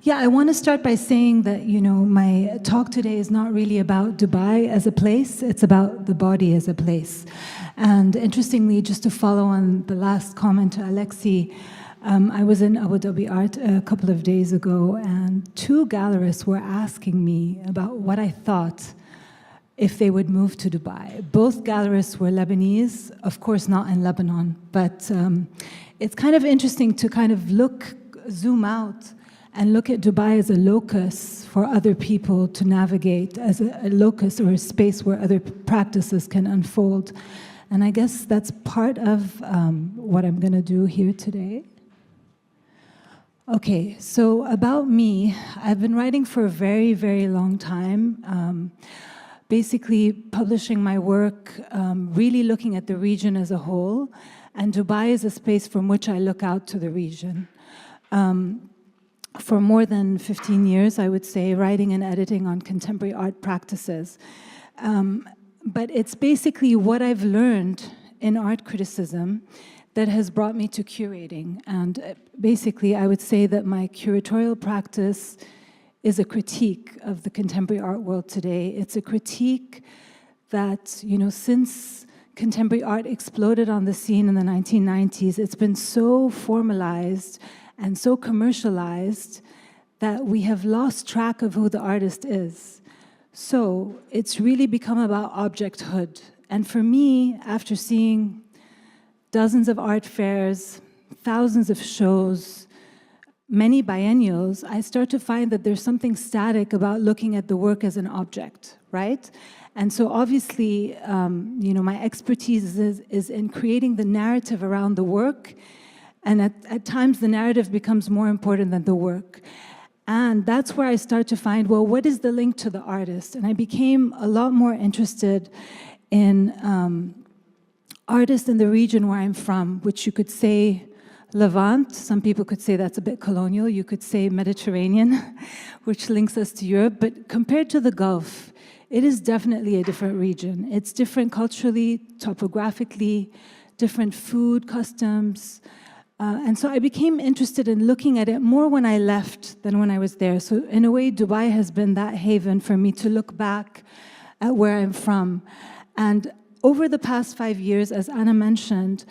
Yeah, I want to start by saying that, my talk today is not really about Dubai as a place, it's about the body as a place. And interestingly, just to follow on the last comment to Alexi, I was in Abu Dhabi Art a couple of days ago, and two gallerists were asking me about what I thought if they would move to Dubai. Both gallerists were Lebanese, of course not in Lebanon, but it's kind of interesting to kind of zoom out and look at Dubai as a locus for other people to navigate, as a locus or a space where other practices can unfold. And I guess that's part of what I'm gonna do here today. Okay, so about me, I've been writing for a very, very long time, basically publishing my work, really looking at the region as a whole, and Dubai is a space from which I look out to the region. For more than 15 years, I would say, writing and editing on contemporary art practices. But it's basically what I've learned in art criticism that has brought me to curating. And basically, I would say that my curatorial practice is a critique of the contemporary art world today. It's a critique that, since contemporary art exploded on the scene in the 1990s, it's been so formalized and so commercialized that we have lost track of who the artist is. So it's really become about objecthood. And for me, after seeing dozens of art fairs, thousands of shows, many biennials, I start to find that there's something static about looking at the work as an object, right? And so obviously, my expertise is in creating the narrative around the work, and at times the narrative becomes more important than the work. And that's where I start to find, well, what is the link to the artist? And I became a lot more interested in artists in the region where I'm from, which you could say Levant. Some people could say that's a bit colonial. You could say Mediterranean, which links us to Europe. But compared to the Gulf, it is definitely a different region. It's different culturally, topographically, different food customs. And so I became interested in looking at it more when I left than when I was there. So in a way, Dubai has been that haven for me to look back at where I'm from. And over the past 5 years, as Anna mentioned,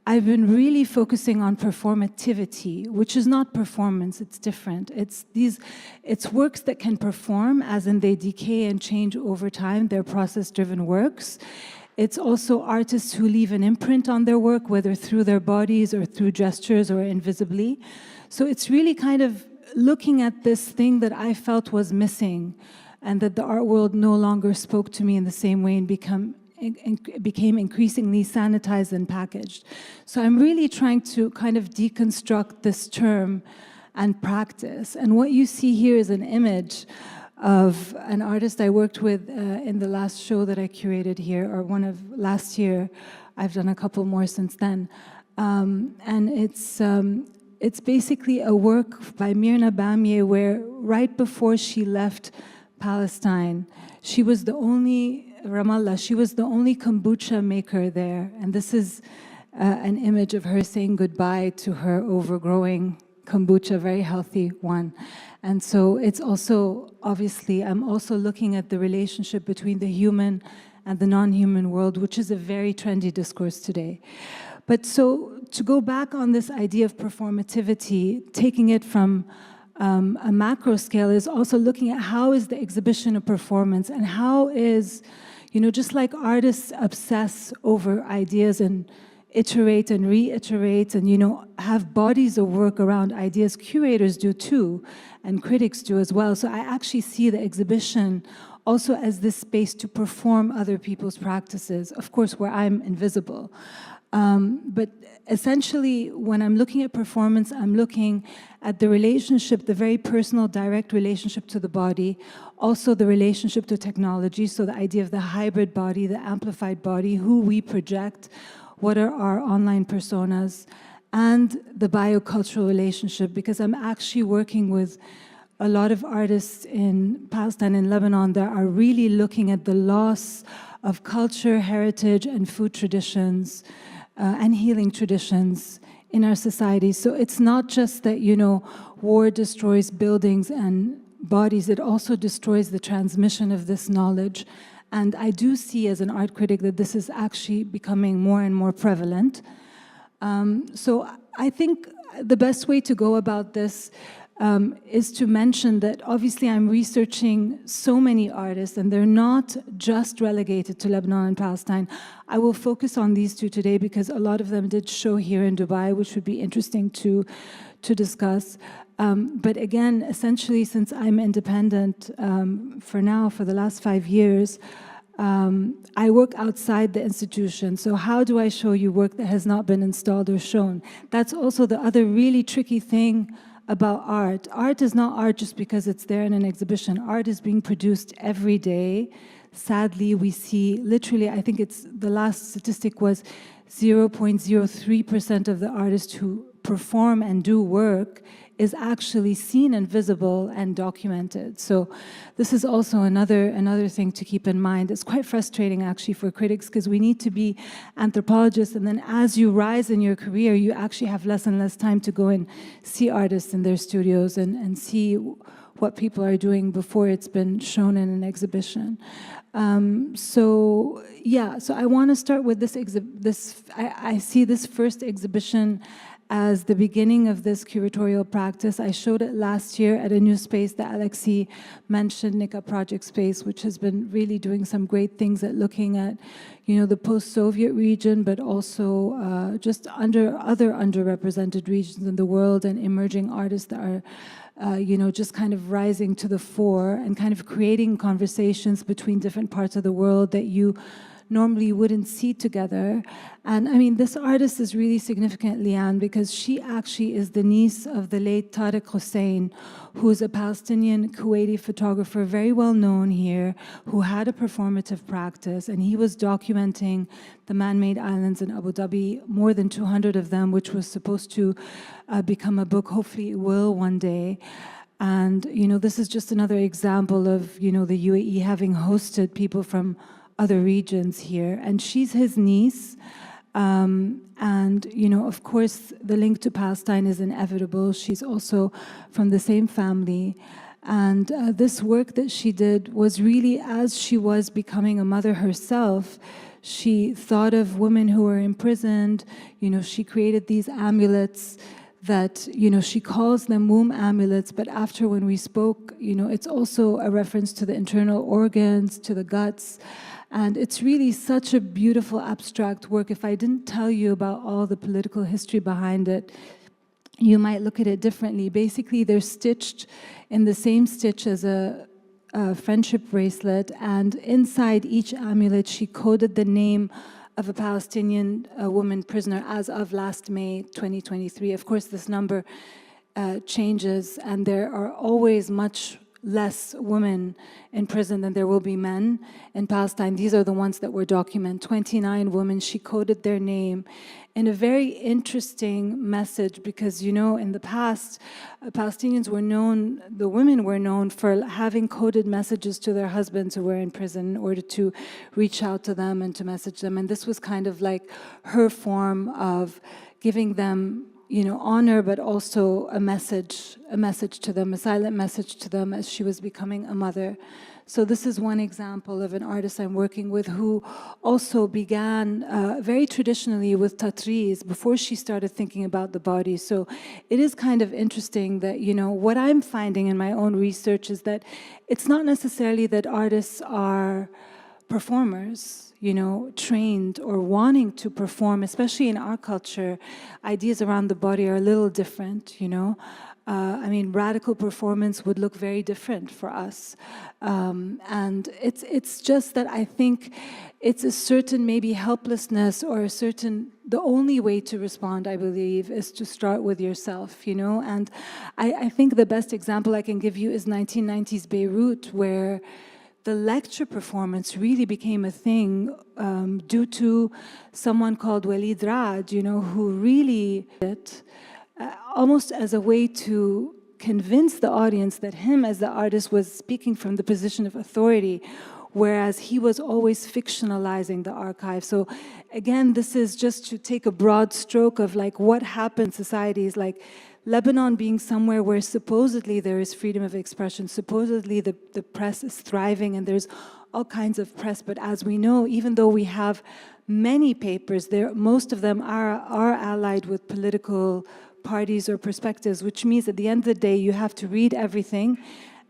I've been really focusing on performativity, which is not performance, it's different. It's works that can perform, as in they decay and change over time, they're process-driven works. It's also artists who leave an imprint on their work, whether through their bodies or through gestures or invisibly. So it's really kind of looking at this thing that I felt was missing and that the art world no longer spoke to me in the same way and became increasingly sanitized and packaged. So I'm really trying to kind of deconstruct this term and practice. And what you see here is an image of an artist I worked with in the last show that I curated here, or one of last year. I've done a couple more since then. And it's basically a work by Myrna Bamier where right before she left Palestine, she was the only, Ramallah, she was the only kombucha maker there. And this is an image of her saying goodbye to her overgrowing kombucha, very healthy one. And so it's also, obviously, I'm also looking at the relationship between the human and the non-human world, which is a very trendy discourse today. But so to go back on this idea of performativity, taking it from a macro scale is also looking at how is the exhibition a performance and how is, just like artists obsess over ideas and iterate and reiterate and, have bodies of work around ideas, curators do too, and critics do as well. So I actually see the exhibition also as this space to perform other people's practices, of course, where I'm invisible. But essentially, when I'm looking at performance, I'm looking at the relationship, the very personal, direct relationship to the body, also the relationship to technology, so the idea of the hybrid body, the amplified body, who we project, what are our online personas, and the biocultural relationship, because I'm actually working with a lot of artists in Palestine and Lebanon that are really looking at the loss of culture, heritage, and food traditions and healing traditions in our society. So it's not just that, you know, war destroys buildings and bodies, it also destroys the transmission of this knowledge. And I do see as an art critic that this is actually becoming more and more prevalent. So I think the best way to go about this is to mention that obviously I'm researching so many artists and they're not just relegated to Lebanon and Palestine. I will focus on these two today because a lot of them did show here in Dubai, which would be interesting to discuss. But again, essentially, since I'm independent for now, for the last 5 years, I work outside the institution. So how do I show you work that has not been installed or shown? That's also the other really tricky thing about art. Art is not art just because it's there in an exhibition. Art is being produced every day. Sadly, we see literally, I think it's the last statistic was 0.03% of the artists who perform and do work is actually seen and visible and documented. So this is also another thing to keep in mind. It's quite frustrating actually for critics because we need to be anthropologists, and then as you rise in your career, you actually have less and less time to go and see artists in their studios and see what people are doing before it's been shown in an exhibition. So I want to start with this. I see this first exhibition as the beginning of this curatorial practice. I showed it last year at a new space that Alexi mentioned, Nika Project Space, which has been really doing some great things at looking at, you know, the post-Soviet region, but also just other underrepresented regions in the world and emerging artists that are you know, just kind of rising to the fore and kind of creating conversations between different parts of the world that you normally wouldn't see together. And I mean, this artist is really significant, Liane, because she actually is the niece of the late Tariq Hussein, who is a Palestinian Kuwaiti photographer, very well known here, who had a performative practice, and he was documenting the man-made islands in Abu Dhabi, more than 200 of them, which was supposed to become a book. Hopefully it will one day. And, you know, this is just another example of, you know, the UAE having hosted people from other regions here, and she's his niece. And, you know, of course, the link to Palestine is inevitable. She's also from the same family. And this work that she did was really, as she was becoming a mother herself, she thought of women who were imprisoned. You know, she created these amulets that, you know, she calls them womb amulets, but after when we spoke, you know, it's also a reference to the internal organs, to the guts. And it's really such a beautiful abstract work. If I didn't tell you about all the political history behind it, you might look at it differently. Basically, they're stitched in the same stitch as a friendship bracelet, and inside each amulet, she coded the name of a Palestinian woman prisoner as of last May 2023. Of course, this number changes, and there are always much less women in prison than there will be men in Palestine. These are the ones that were documented. 29 women, she coded their name in a very interesting message because, you know, in the past, Palestinians were known, the women were known for having coded messages to their husbands who were in prison in order to reach out to them and to message them. And this was kind of like her form of giving them, you know, honor, but also a message to them, a silent message to them as she was becoming a mother. So this is one example of an artist I'm working with who also began very traditionally with tatriz before she started thinking about the body. So it is kind of interesting that, you know, what I'm finding in my own research is that it's not necessarily that artists are performers, you know, trained or wanting to perform, especially in our culture. Ideas around the body are a little different, you know. I mean, radical performance would look very different for us. And it's just that I think it's a certain maybe helplessness or a certain, the only way to respond, I believe, is to start with yourself, you know. And I think the best example I can give you is 1990s Beirut, where the lecture performance really became a thing due to someone called Walid Raad, you know, who really did almost as a way to convince the audience that him as the artist was speaking from the position of authority, whereas he was always fictionalizing the archive. So again, this is just to take a broad stroke of like what happens in societies like Lebanon being somewhere where supposedly there is freedom of expression, supposedly the press is thriving and there's all kinds of press, but as we know, even though we have many papers, most of them are allied with political parties or perspectives, which means at the end of the day, you have to read everything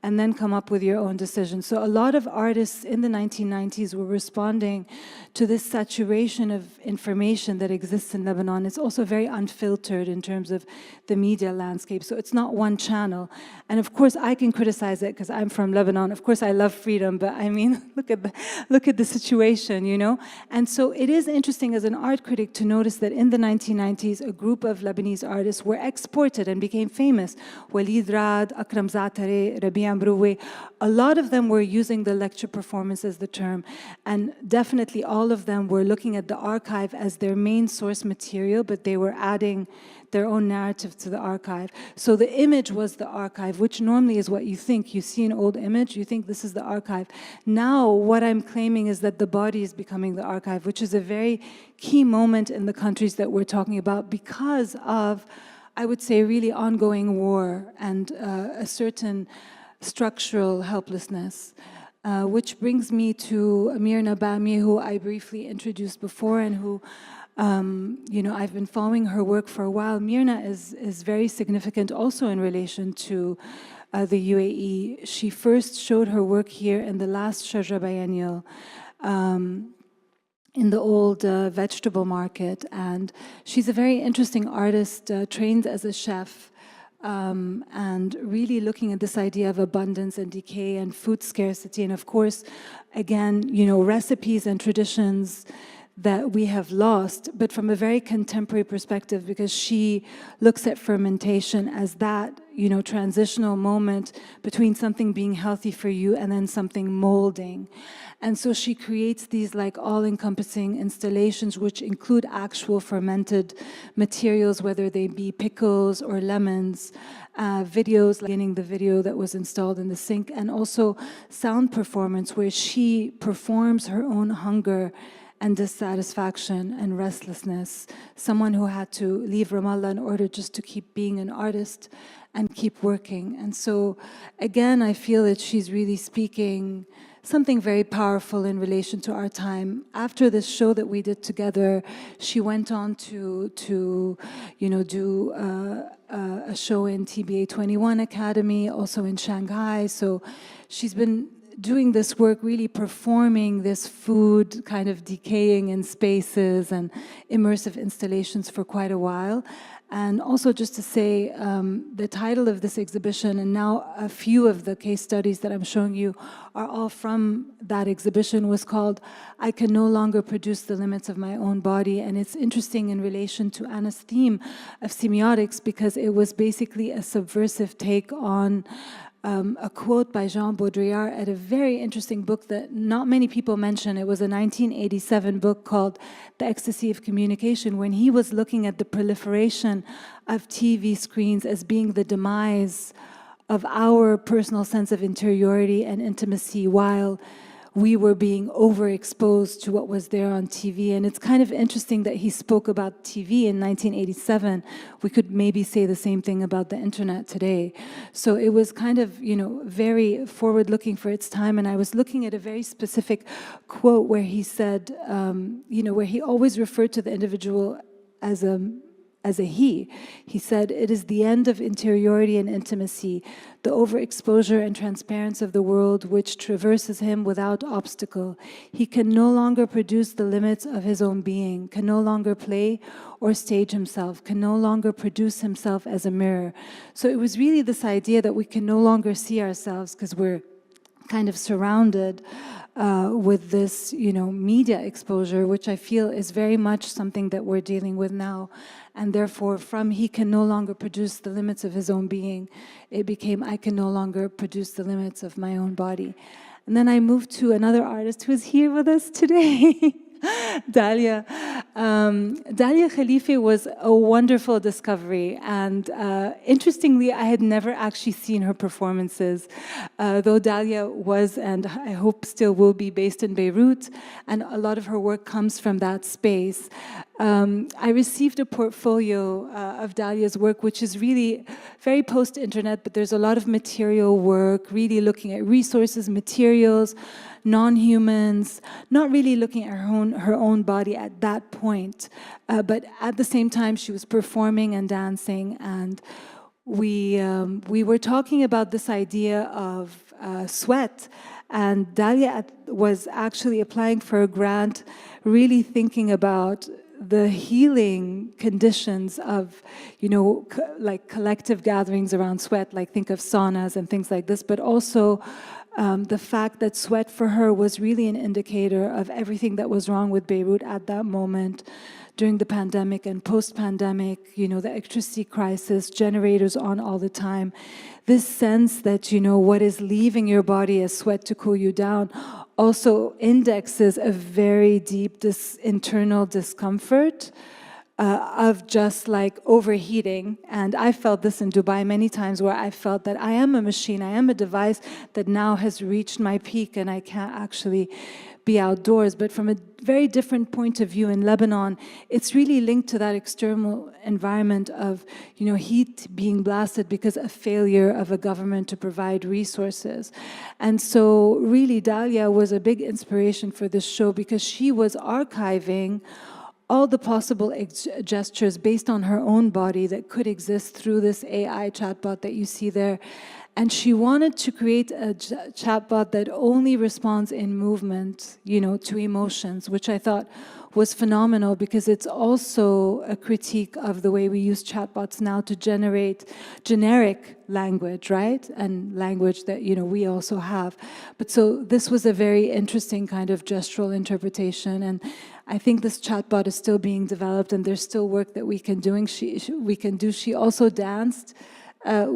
and then come up with your own decision. So a lot of artists in the 1990s were responding to this saturation of information that exists in Lebanon. It's also very unfiltered in terms of the media landscape. So it's not one channel. And of course, I can criticize it because I'm from Lebanon. Of course, I love freedom, but I mean, look at the situation, you know? And so it is interesting as an art critic to notice that in the 1990s, a group of Lebanese artists were exported and became famous. Walid Rad, Akram Zaatari, Rabi Ambroué, a lot of them were using the lecture performance as the term, and definitely all of them were looking at the archive as their main source material, but they were adding their own narrative to the archive. So the image was the archive, which normally is what you think. You see an old image, you think this is the archive. Now, what I'm claiming is that the body is becoming the archive, which is a very key moment in the countries that we're talking about because of, I would say, really ongoing war and a certain structural helplessness, which brings me to Myrna Bami, who I briefly introduced before and who, you know, I've been following her work for a while. Myrna is very significant also in relation to the UAE. She first showed her work here in the last Sharjah Biennial, in the old vegetable market, and she's a very interesting artist, trained as a chef, and really looking at this idea of abundance and decay and food scarcity, and of course, again, you know, recipes and traditions that we have lost, but from a very contemporary perspective, because she looks at fermentation as that, you know, transitional moment between something being healthy for you and then something molding. And so she creates these like all-encompassing installations which include actual fermented materials, whether they be pickles or lemons, videos, like the video that was installed in the sink, and also sound performance where she performs her own hunger and dissatisfaction and restlessness. Someone who had to leave Ramallah in order just to keep being an artist and keep working. And so, again, I feel that she's really speaking something very powerful in relation to our time. After this show that we did together, she went on to you know, do a show in TBA 21 Academy, also in Shanghai. So she's been doing this work, really performing this food kind of decaying in spaces and immersive installations for quite a while. And also just to say, the title of this exhibition, and now a few of the case studies that I'm showing you are all from that exhibition, was called I Can No Longer Produce the Limits of My Own Body. And it's interesting in relation to Anna's theme of semiotics, because it was basically a subversive take on a quote by Jean Baudrillard at a very interesting book that not many people mention. It was a 1987 book called The Ecstasy of Communication, when he was looking at the proliferation of TV screens as being the demise of our personal sense of interiority and intimacy while we were being overexposed to what was there on TV. And it's kind of interesting that he spoke about TV in 1987. We could maybe say the same thing about the internet today. So it was kind of, you know, very forward-looking for its time. And I was looking at a very specific quote where he said, you know, where he always referred to the individual as a he. He said, "It is the end of interiority and intimacy, the overexposure and transparency of the world which traverses him without obstacle. He can no longer produce the limits of his own being, can no longer play or stage himself, can no longer produce himself as a mirror." So it was really this idea that we can no longer see ourselves because we're kind of surrounded with this, you know, media exposure, which I feel is very much something that we're dealing with now. And therefore, from he can no longer produce the limits of his own being, it became I can no longer produce the limits of my own body. And then I moved to another artist who is here with us today. Dalia. Dalia Khalife was a wonderful discovery, and interestingly, I had never actually seen her performances, though Dalia was, and I hope still will be, based in Beirut, and a lot of her work comes from that space. I received a portfolio of Dalia's work, which is really very post-internet, but there's a lot of material work, really looking at resources, materials, non-humans, not really looking at her own body at that point. But at the same time, she was performing and dancing, and we were talking about this idea of sweat, and Dalia was actually applying for a grant, really thinking about the healing conditions of, like collective gatherings around sweat, like think of saunas and things like this, but also the fact that sweat for her was really an indicator of everything that was wrong with Beirut at that moment during the pandemic and post-pandemic, the electricity crisis, generators on all the time. This sense that, what is leaving your body as sweat to cool you down also indexes a very deep internal discomfort of just like overheating. And I felt this in Dubai many times, where I felt that I am a machine, I am a device that now has reached my peak and I can't actually be outdoors. But from a very different point of view in Lebanon, it's really linked to that external environment of, heat being blasted because of failure of a government to provide resources. And so really Dalia was a big inspiration for this show, because she was archiving all the possible gestures based on her own body that could exist through this AI chatbot that you see there. And she wanted to create a chatbot that only responds in movement, to emotions, which I thought was phenomenal, because it's also a critique of the way we use chatbots now to generate generic language, right? And language that, we also have. But so this was a very interesting kind of gestural interpretation. And I think this chatbot is still being developed, and there's still work that we can do. She also danced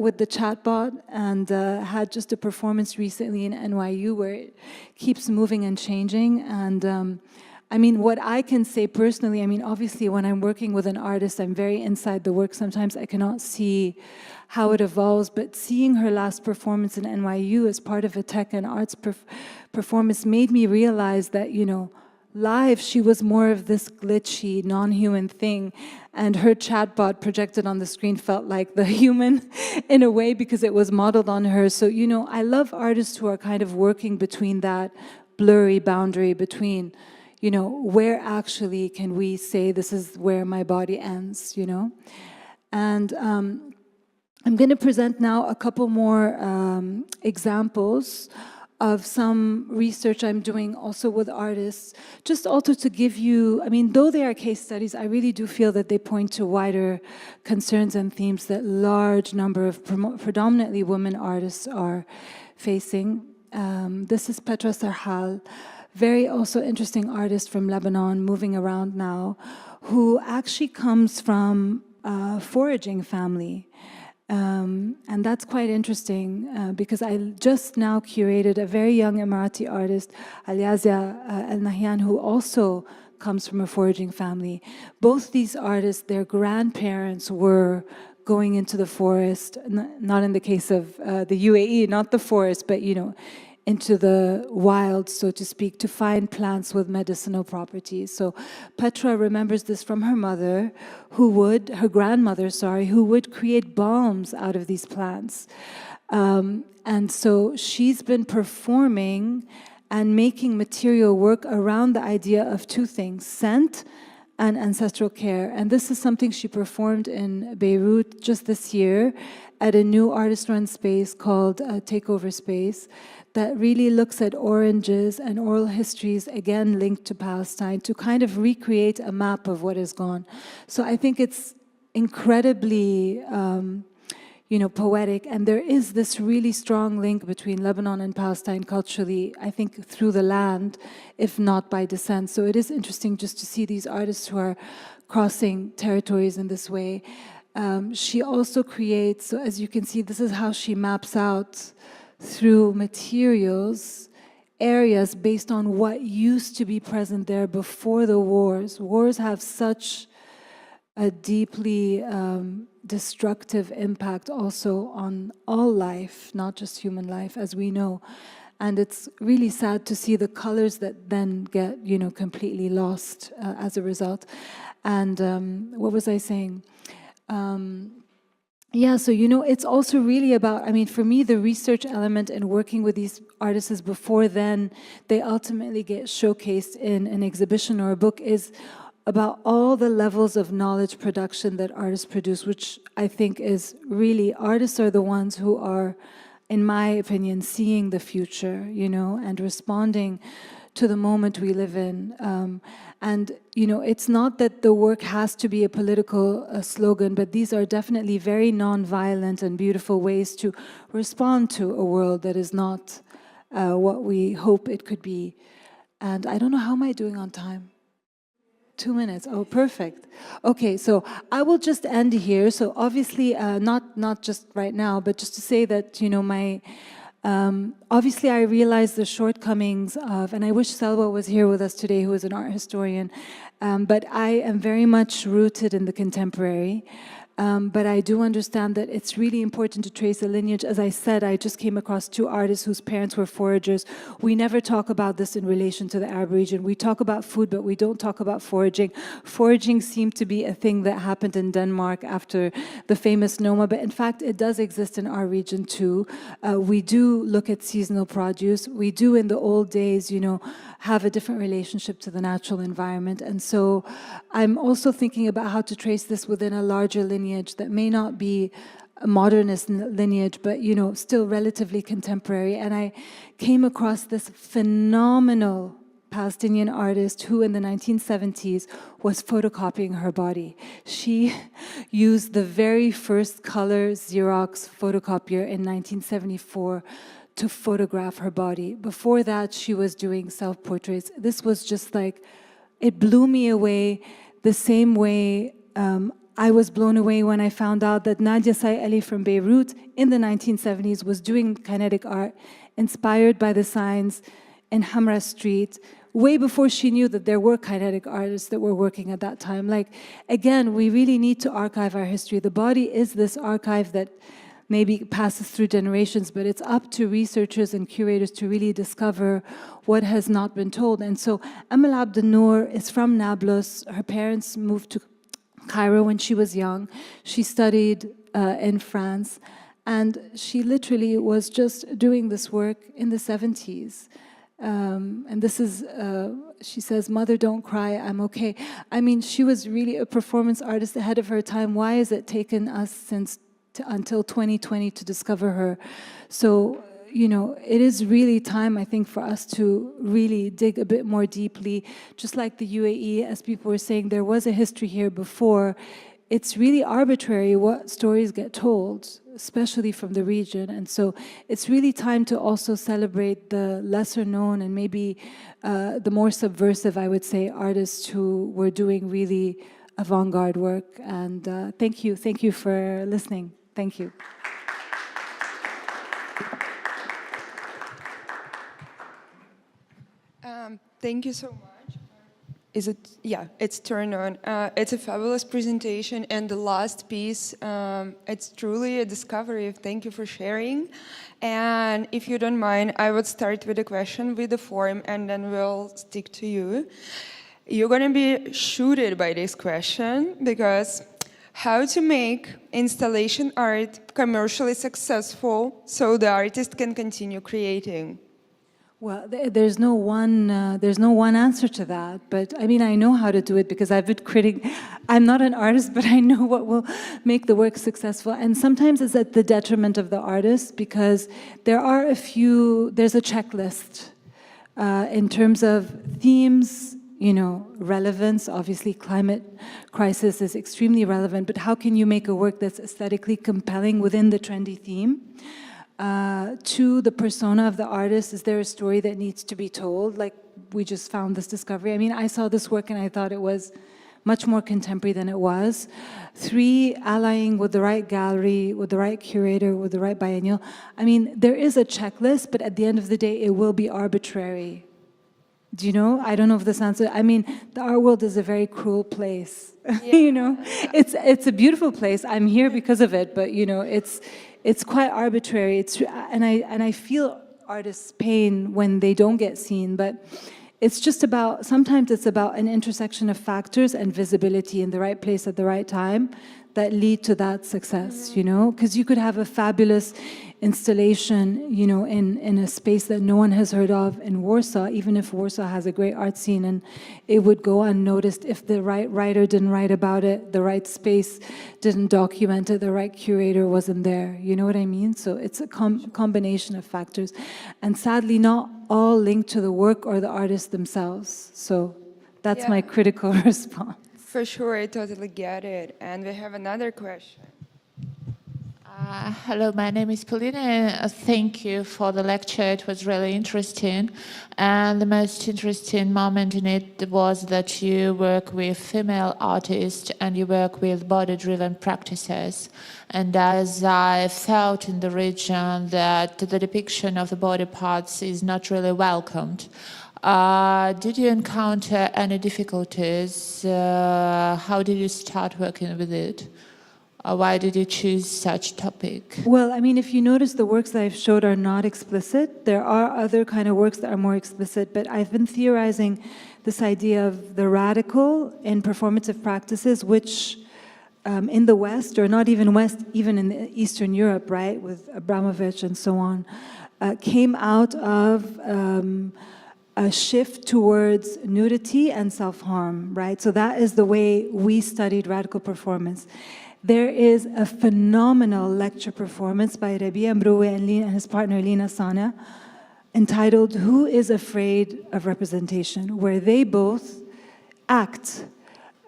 with the chatbot, and had just a performance recently in NYU where it keeps moving and changing. And what I can say personally, obviously when I'm working with an artist, I'm very inside the work. Sometimes I cannot see how it evolves, but seeing her last performance in NYU as part of a tech and arts performance made me realize that, live, she was more of this glitchy, non-human thing, and her chatbot projected on the screen felt like the human in a way, because it was modeled on her. So, I love artists who are kind of working between that blurry boundary between, where actually can we say this is where my body ends, And I'm going to present now a couple more examples of some research I'm doing also with artists, just also to give you, though they are case studies, I really do feel that they point to wider concerns and themes that large number of predominantly women artists are facing. This is Petra Sarhal, very also interesting artist from Lebanon, moving around now, who actually comes from a foraging family. And that's quite interesting, because I just now curated a very young Emirati artist, Aliazia El Nahyan, who also comes from a foraging family. Both these artists, their grandparents were going into the forest, not in the case of the UAE, not the forest, but into the wild, so to speak, to find plants with medicinal properties. So Petra remembers this from her mother, her grandmother, who would create balms out of these plants. And so she's been performing and making material work around the idea of two things: scent and ancestral care. And this is something she performed in Beirut just this year at a new artist-run space called Takeover Space, that really looks at oranges and oral histories, again linked to Palestine, to kind of recreate a map of what is gone. So I think it's incredibly poetic, and there is this really strong link between Lebanon and Palestine culturally, I think through the land, if not by descent. So it is interesting just to see these artists who are crossing territories in this way. She also creates, so as you can see, this is how she maps out through materials areas based on what used to be present there before the wars. Wars have such a deeply destructive impact also on all life, not just human life, as we know. And it's really sad to see the colors that then get, completely lost as a result. And what was I saying? Yeah, so it's also really about, for me, the research element and working with these artists before then they ultimately get showcased in an exhibition or a book is about all the levels of knowledge production that artists produce, which I think is really, artists are the ones who are, in my opinion, seeing the future, and responding to the moment we live in. And it's not that the work has to be a political slogan, but these are definitely very non-violent and beautiful ways to respond to a world that is not what we hope it could be. And I don't know, how am I doing on time? 2 minutes. Oh, perfect. Okay, so I will just end here. So obviously, not just right now, but just to say that, obviously I realize the shortcomings of, and I wish Selwa was here with us today, who is an art historian, but I am very much rooted in the contemporary. But I do understand that it's really important to trace a lineage. As I said, I just came across 2 artists whose parents were foragers. We never talk about this in relation to the Arab region. We talk about food, but we don't talk about foraging. Foraging seemed to be a thing that happened in Denmark after the famous Noma, but in fact, it does exist in our region too. We do look at seasonal produce. We do, in the old days, have a different relationship to the natural environment. And so I'm also thinking about how to trace this within a larger lineage that may not be a modernist lineage, but still relatively contemporary. And I came across this phenomenal Palestinian artist who in the 1970s was photocopying her body. She used the very first color Xerox photocopier in 1974 to photograph her body. Before that, she was doing self-portraits. This was just like, it blew me away the same way I was blown away when I found out that Nadia Say Ali from Beirut in the 1970s was doing kinetic art inspired by the signs in Hamra Street, way before she knew that there were kinetic artists that were working at that time. Like, again, we really need to archive our history. The body is this archive that maybe passes through generations, but it's up to researchers and curators to really discover what has not been told. And so Amal Abdel-Noor is from Nablus. Her parents moved to Cairo when she was young. She studied in France, and she literally was just doing this work in the 70s. And this is, she says, "Mother, don't cry, I'm okay." She was really a performance artist ahead of her time. Why has it taken us until 2020 to discover her? So, it is really time, I think, for us to really dig a bit more deeply. Just like the UAE, as people were saying, there was a history here before. It's really arbitrary what stories get told, especially from the region. And so it's really time to also celebrate the lesser known and maybe the more subversive, I would say, artists who were doing really avant-garde work. And thank you for listening. Thank you. Thank you so much. Is it? Yeah, it's turned on. It's a fabulous presentation, and the last piece, it's truly a discovery. Thank you for sharing. And if you don't mind, I would start with a question with the form, and then we'll stick to you. You're going to be shooted by this question, because how to make installation art commercially successful so the artist can continue creating? Well, there's no one answer to that. But I know how to do it because I've been critic. I'm not an artist, but I know what will make the work successful. And sometimes it's at the detriment of the artist, because there's a checklist in terms of themes, relevance. Obviously, climate crisis is extremely relevant, but how can you make a work that's aesthetically compelling within the trendy theme? To the persona of the artist, is there a story that needs to be told? Like, we just found this discovery. I saw this work and I thought it was much more contemporary than it was. 3, allying with the right gallery, with the right curator, with the right biennial. I mean, there is a checklist, but at the end of the day, it will be arbitrary. Do you know? I don't know if this answer. I mean, the art world is a very cruel place. Yeah. You know, it's a beautiful place. I'm here because of it, but you know, it's quite arbitrary. And I feel artists' pain when they don't get seen, but it's just about, sometimes it's about an intersection of factors and visibility in the right place at the right time that lead to that success, you know? Because you could have a fabulous installation, you know, in a space that no one has heard of in Warsaw, even if Warsaw has a great art scene, and it would go unnoticed if the right writer didn't write about it, the right space didn't document it, the right curator wasn't there. You know what I mean? So it's a combination of factors. And sadly, not all linked to the work or the artist themselves. So that's my critical response. For sure, I totally get it. And we have another question. Hello, my name is Khalil. Thank you for the lecture. It was really interesting. And the most interesting moment in it was that you work with female artists and you work with body-driven practices. And as I felt in the region that the depiction of the body parts is not really welcomed, did you encounter any difficulties? How did you start working with it? Why did you choose such topic? Well, I mean, if you notice, the works that I've showed are not explicit. There are other kind of works that are more explicit, but I've been theorizing this idea of the radical in performative practices, which in the West, or not even West, even in Eastern Europe, right, with Abramovich and so on, came out of a shift towards nudity and self-harm, right? So that is the way we studied radical performance. There is a phenomenal lecture performance by Rabia Mroué and his partner Lina Sana entitled "Who is Afraid of Representation?", where they both act.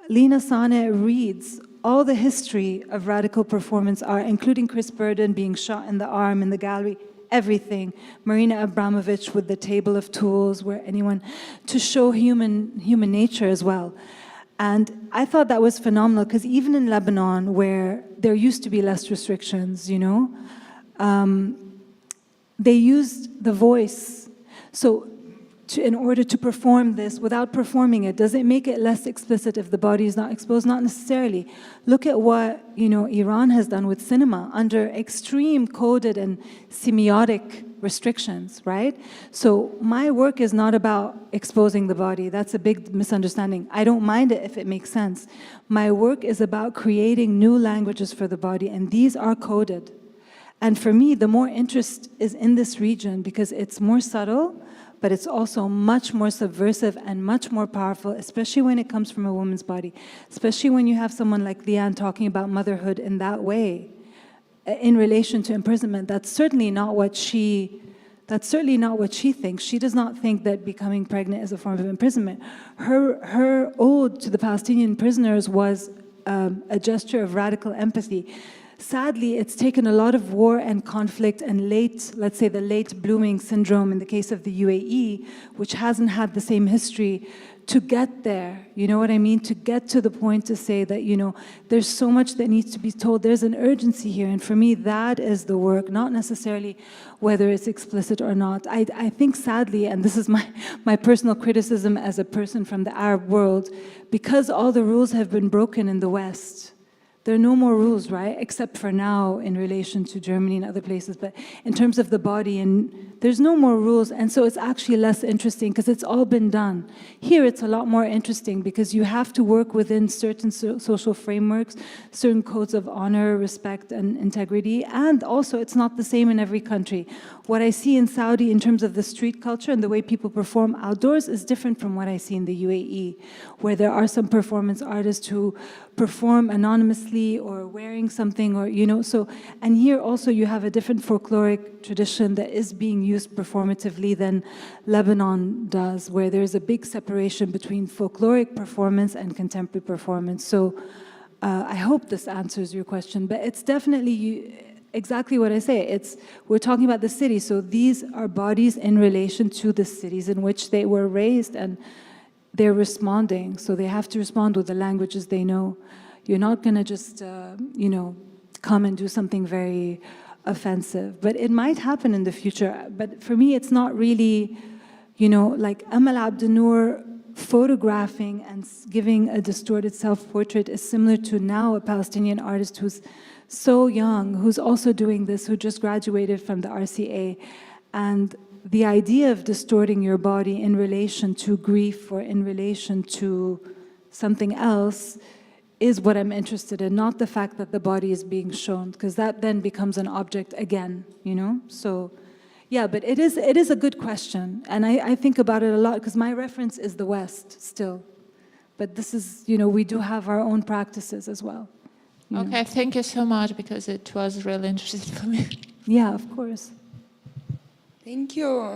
Lina Sana reads all the history of radical performance art, including Chris Burden being shot in the arm in the gallery, everything. Marina Abramovich with the table of tools, where anyone, to show human nature as well. And I thought that was phenomenal, because even in Lebanon, where there used to be less restrictions, you know, they used the voice. So in order to perform this, without performing it, does it make it less explicit if the body is not exposed? Not necessarily. Look at what, you know, Iran has done with cinema under extreme coded and semiotic restrictions, right? So my work is not about exposing the body. That's a big misunderstanding. I don't mind it if it makes sense. My work is about creating new languages for the body, and these are coded. And for me, the more interest is in this region because it's more subtle, but it's also much more subversive and much more powerful, especially when it comes from a woman's body, especially when you have someone like Leanne talking about motherhood in that way, in relation to imprisonment. That's certainly not what she thinks. She does not think that becoming pregnant is a form of imprisonment. Her ode to the Palestinian prisoners was a gesture of radical empathy. Sadly, it's taken a lot of war and conflict and let's say the late blooming syndrome in the case of the UAE, which hasn't had the same history, to get there. You know what I mean? To get to the point to say that, you know, there's so much that needs to be told. There's an urgency here. And for me, that is the work, not necessarily whether it's explicit or not. I think sadly, and this is my personal criticism as a person from the Arab world, because all the rules have been broken in the West, there are no more rules, right? Except for now in relation to Germany and other places. But in terms of the body, and there's no more rules. And so it's actually less interesting because it's all been done. Here it's a lot more interesting because you have to work within certain social frameworks, certain codes of honor, respect, and integrity. And also it's not the same in every country. What I see in Saudi in terms of the street culture and the way people perform outdoors is different from what I see in the UAE, where there are some performance artists who perform anonymously or wearing something, or, you know, so, and here also you have a different folkloric tradition that is being used performatively than Lebanon does, where there's a big separation between folkloric performance and contemporary performance. So I hope this answers your question, but it's definitely exactly what I say. We're talking about the city, so these are bodies in relation to the cities in which they were raised, and they're responding, so they have to respond with the languages they know. You're not going to just, come and do something very offensive. But it might happen in the future. But for me, it's not really, like Amal Abdenoor photographing and giving a distorted self-portrait is similar to now a Palestinian artist who's so young, who's also doing this, who just graduated from the RCA. And the idea of distorting your body in relation to grief or in relation to something else is what I'm interested in, not the fact that the body is being shown, because that then becomes an object again, So, yeah, but it is a good question. And I think about it a lot, because my reference is the West still. But this is, we do have our own practices as well. Okay, thank you so much, because it was really interesting for me. Yeah, of course. Thank you.